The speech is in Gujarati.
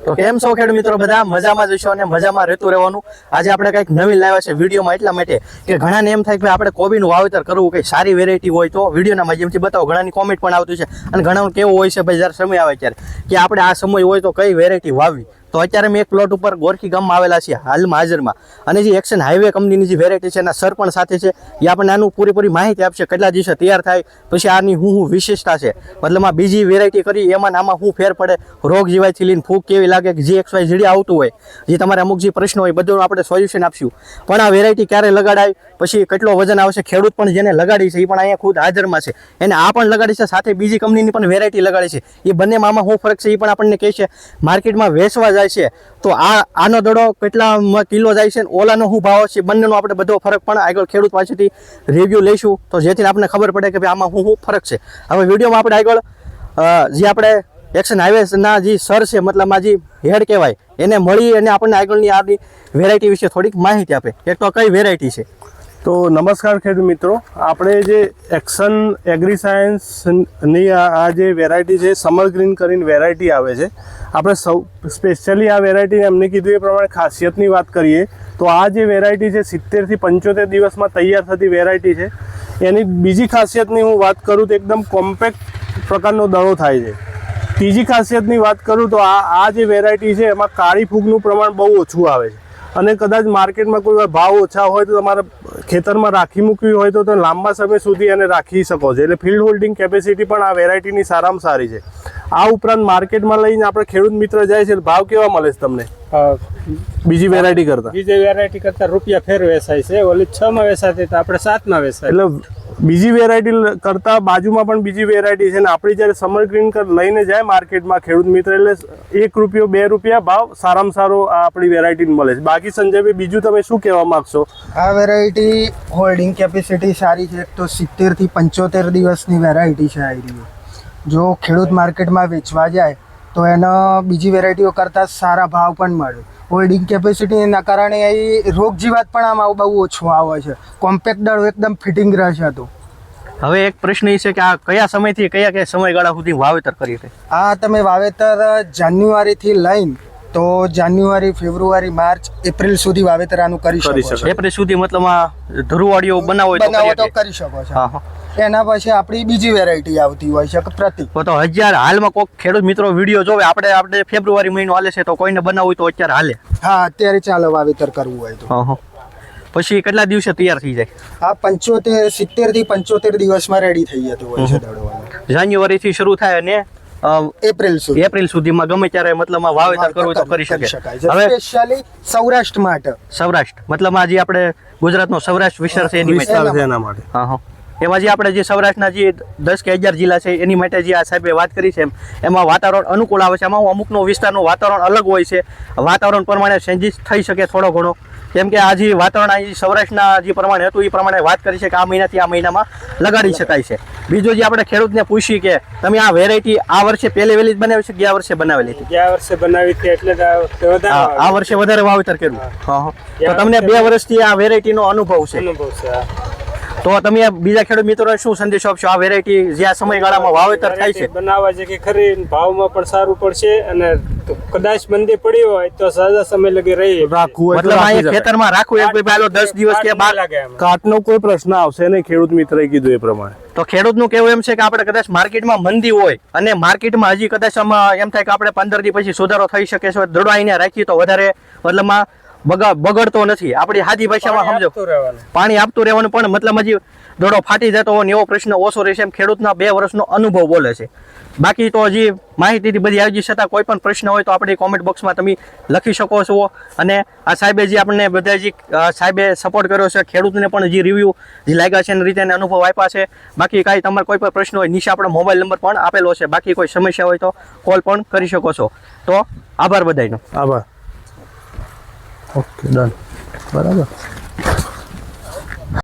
તો કેમ છો ખેડૂત મિત્રો, બધા મજામાં જશો અને મજામાં રહેતું રહેવાનું. આજે આપણે કંઈક નવીન લાવ્યા છે વિડીયોમાં એટલા માટે કે ઘણાને એમ થાય કે આપણે કોબીનું વાવેતર કરવું, કંઈ સારી વેરાયટી હોય તો વિડીયોના માધ્યમથી બતાવો. ઘણાની કોમેન્ટ પણ આવતી છે અને ઘણાનું કેવું હોય છે ભાઈ જ્યારે સમય આવે ત્યારે કે આપણે આ સમય હોય તો કઈ વેરાયટી વાવવી. તો અત્યારે મેં એક પ્લોટ ઉપર ગોરખી ગામમાં આવેલા છે હાલમાં હાજરમાં, અને જે એક્શન હાઈવે કંપનીની જે વેરાયટી છે એના સર પણ સાથે છે. એ આપણને આનું પૂરેપૂરી માહિતી આપશે, કેટલા દિવસે તૈયાર થાય, પછી આની શું વિશેષતા છે, મતલબ આ બીજી વેરાયટી કરી એમાં આમાં શું ફેર પડે, રોગ જીવાયથી લઈને ફૂગ કેવી લાગે, કે જે XY ઝીડી આવતું હોય, જે તમારે અમુક જે પ્રશ્ન હોય બધું આપણે સોલ્યુશન આપશું. પણ આ વેરાયટી ક્યારે લગાડાય, પછી કેટલો વજન આવશે, ખેડૂત પણ જેને લગાડી છે એ પણ અહીંયા ખુદ હાજરમાં છે, એને આ પણ લગાડી છે, સાથે બીજી કંપનીની પણ વેરાયટી લગાડી છે. એ બંનેમાં આમાં શું ફરક છે એ પણ આપણને કહે છે. માર્કેટમાં વેચવા જાય છે તો આનો દડો કેટલા કિલો જાય છે, ઓલાનો શું ભાવ છે, બંનેનો આપણે બધો ફરક પણ આગળ ખેડૂત પાસેથી રિવ્યૂ લઈશું, તો જેથી આપણને ખબર પડે કે ભાઈ આમાં શું ફરક છે. હવે વિડીયોમાં આપણે આગળ જે આપણે એક્શન હાઈવેના જે સર છે, મતલબ આ જે હેડ કહેવાય, એને મળી અને આપણને આગળની આની વેરાયટી વિશે થોડીક માહિતી આપે. એક તો કઈ વેરાયટી છે? તો નમસ્કાર ખેડૂત મિત્રો, આપણે જે એક્શન એગ્રી સાયન્સની આ જે વેરાયટી છે સમર ગ્રીન કરીને વેરાયટી આવે છે, આપણે સ્પેશિયલી આ વેરાયટીને એમને કીધું એ પ્રમાણે ખાસિયતની વાત કરીએ તો આ જે વેરાયટી છે 70 થી 75 દિવસમાં તૈયાર થતી વેરાયટી છે. એની બીજી ખાસિયતની હું વાત કરું તો એકદમ કોમ્પેક્ટ પ્રકારનો દડો થાય છે. ત્રીજી ખાસિયતની વાત કરું તો આ જે વેરાયટી છે એમાં કાળી ફૂગનું પ્રમાણ બહુ ઓછું આવે છે, અને કદાચ માર્કેટમાં કોઈ ભાવ ઓછા હોય તો તમારે ખેતરમાં રાખી મૂકવી હોય તો લાંબા સમય સુધી એને રાખી શકો છો. એટલે ફિલ્ડ હોલ્ડિંગ કેપેસિટી પણ આ વેરાયટીની સારામાં સારી છે. આ ઉપરાંત માર્કેટમાં લઈને આપણે ખેડૂત મિત્ર જાય છે, ભાવ કેવા મળે છે તમને બીજી વેરાયટી કરતા? બીજી વેરાયટી કરતા રૂપિયા ફેર વેચાય છે. ઓલી 6 માં વેચાતી તો આપણે 7 માં વેચાય. એટલે બીજી વેરાયટી કરતા બાજુમાં પણ બીજી વેરાયટી છે, ને આપણી જ્યારે સમર ગ્રીન લઈને જાય માર્કેટમાં ખેડૂત મિત્ર, એટલે 1 રૂપિયો 2 રૂપિયા ભાવ સારામાં સારો આ આપણી વેરાયટી મળે છે. બાકી સંજયભાઈ બીજું તમે શું કહેવા માંગશો? આ વેરાયટી હોલ્ડિંગ કેપેસિટી સારી છે. તો 70 થી 75 દિવસની વેરાયટી છે. આ જો ખેડૂત માર્કેટમાં વેચવા જાય તો એનો બીજી વેરાયટીઓ કરતાં સારા ભાવ પણ મળે. હોલ્ડિંગ કેપેસિટીના કારણે એ રોગ જીવાત પણ આમાં બહુ ઓછો આવે છે. કોમ્પેક્ટ દડો એકદમ ફિટિંગ રહે છે. તો હવે એક પ્રશ્ન એ છે કે આ કયા સમયથી કયા સમયગાળા સુધી વાવેતર કરી છે? આ તમે વાવેતર જાન્યુઆરીથી લઈને તો જાન્યુઆરી, ફેબ્રુઆરી, માર્ચ, એપ્રિલ સુધી વાવેતર આનું કરી શકો છો. એપ્રિલ સુધી મતલબ આ ધરુવાડીઓ બનાવો તો કરી શકો છો. એના પછી આપણી બીજી વેરાયટી આવતી હોય છે પ્રતિક. તો હાલમાં કોઈ ખેડૂત મિત્રો વિડીયો જોવે, આપણે ફેબ્રુઆરી મહિનો હાલે છે તો કોઈને બનાવવું હોય તો અત્યારે હાલે? હા, અત્યારે ચાલો વાવેતર કરવું હોય તો. પછી કેટલા દિવસે તૈયાર થઈ જાય? આ 70 થી 75 દિવસમાં રેડી થઈ જતું હોય છે દડવાનું. જાન્યુઆરી થી શરૂ થાય અને એપ્રિલ સુધીમાં ગમે ત્યારે મતલબ વાવેતર કરવું તો કરી શકે. હવે સ્પેશિયલી સૌરાષ્ટ્ર માટે. સૌરાષ્ટ્ર મતલબ આ જે આપણે ગુજરાતનો સૌરાષ્ટ્ર વિસ્તાર છે એની માટે. એમાં જે આપણે જે સૌરાષ્ટ્રના જે 10 કે 11 જિલ્લા છે એની માટે જે આ સાહેબે વાત કરી છે, એમાં વાતાવરણ અનુકૂળ આવે છે. એમાં અમુકનો વિસ્તારનું વાતાવરણ અલગ હોય છે, વાતાવરણ પ્રમાણે ચેન્જીસ થઈ શકે થોડો ઘણો. કેમ કે આ જે વાતાવરણ સૌરાષ્ટ્રના જે પ્રમાણે હતું એ પ્રમાણે વાત કરી છે કે આ મહિનાથી આ મહિનામાં લગાડી શકાય છે. બીજું જે આપણે ખેડૂતને પૂછી કે તમે આ વેરાયટી આ વર્ષે પહેલી વહેલી જ બનાવી છે, ગયા વર્ષે બનાવેલી હતી? ગયા વર્ષે બનાવી હતી, એટલે આ વર્ષે વધારે વાવેતર કર્યું. તો તમને 2 વર્ષથી આ વેરાયટીનો અનુભવ છે. તો તમે બીજા ખેડૂત મિત્રોને શું સંદેશો આપશો? આ વેરાયટી જે આ સમયગાળામાં વાવેતર થાય છે બનાવવા છે કે ખરી ભાવમાં પણ સારું પડશે, અને કદાચ મંદી પડી હોય તો સાદા સમય લગી રહી રાખવું, મતલબ અહીંયા ખેતરમાં રાખવું એક ભાઈ 10 દિવસ કે 12 લાગે. કાટનો કોઈ પ્રશ્ન આવશે નહીં, ખેડૂત મિત્રએ કીધું એ પ્રમાણે. તો ખેડૂતનું કેવું એમ છે કે આપણે કદાચ માર્કેટમાં મંદી હોય અને માર્કેટમાં હજી કદાચ એમ થાય કે આપણે 15 દી પછી સુધારો થઈ શકે છે, દડો અહીંયા રાખીએ તો વધારે મતલબમાં બગડતો નથી. આપણી સાદી ભાષામાં સમજો, પાણી આપતું રહેવાનું, પણ મતલબ હજી દડો ફાટી જતો હોય ને એવો પ્રશ્ન ઓછો રહેશે, એમ ખેડૂતના 2 વર્ષનો અનુભવ બોલે છે. બાકી તો હજી માહિતીથી બધી આવી છતાં કોઈ પણ પ્રશ્ન હોય તો આપણી કોમેન્ટ બોક્સમાં તમે લખી શકો છો. અને આ સાહેબે જે આપણને બધા જે સાહેબે સપોર્ટ કર્યો છે, ખેડૂતને પણ જે રિવ્યૂ જે લાગ્યા છે એની રીતે અનુભવ આપ્યા છે. બાકી કાંઈ તમારે કોઈ પણ પ્રશ્ન હોય નીચે આપણો મોબાઈલ નંબર પણ આપેલો છે. બાકી કોઈ સમસ્યા હોય તો કોલ પણ કરી શકો છો. તો આભાર બધાનો. આભાર. Okay, done. બરાબર.